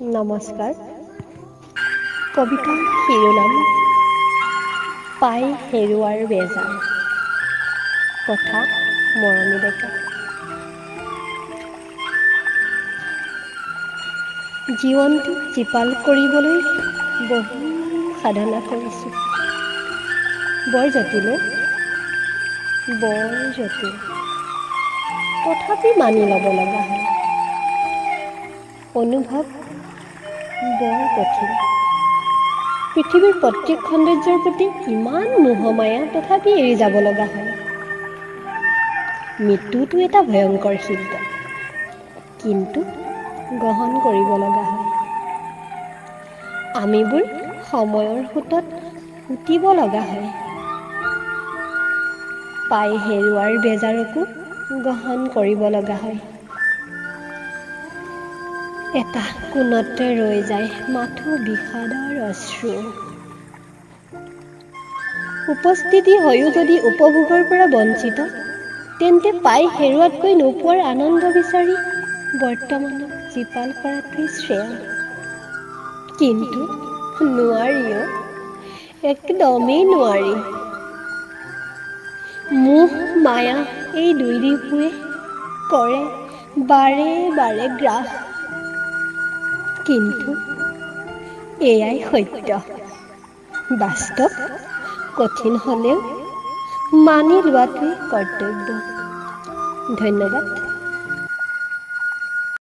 নমস্কাৰ। কবিতাৰ শিৰোনাম পাই হেৰুৱাৰ বেজাৰ। কথা মৰমী ডেকা। জীৱনটো জীপাল কৰিবলৈ বহু সাধনা কৰিছোঁ। বৰ জটিল, বৰ জটিল। তথাপি মানি ল'ব লগা হয়। অনুভৱ বৰ কঠিন। পৃথিৱীৰ প্ৰত্যেক সৌন্দৰ্যৰ প্ৰতি ইমান মোহমায়া, তথাপি এৰি যাব লগা হয়। মৃত্যুটো এটা ভয়ংকৰ শিল্প, কিন্তু গ্ৰহণ কৰিব লগা হয়। আমিবোৰ সময়ৰ সোঁতত উটিব লগা হয়। পাই হেৰুৱাৰ বেজাৰকো গ্ৰহণ কৰিব লগা হয়। এটা কোণতে ৰৈ যায় মাথো বিষাদৰ অশ্ৰু। উপস্থিতি হৈও যদি উপভোগৰ পৰা বঞ্চিত, তেন্তে পাই হেৰুৱাতকৈ নোপোৱাৰ আনন্দ বিচাৰি বৰ্তমানক জীপাল কৰাটোৱেই শ্ৰেয়। কিন্তু নোৱাৰিও, একদমেই নোৱাৰি। মোহ মায়া এই দুই দিশবোৰে কৰে বাৰে বাৰে গ্ৰাস। কিন্তু এয়াই সত্য, বাস্তৱ কঠিন হ'লেও মানি লোৱাটোৱেই কৰ্তব্য। ধন্যবাদ।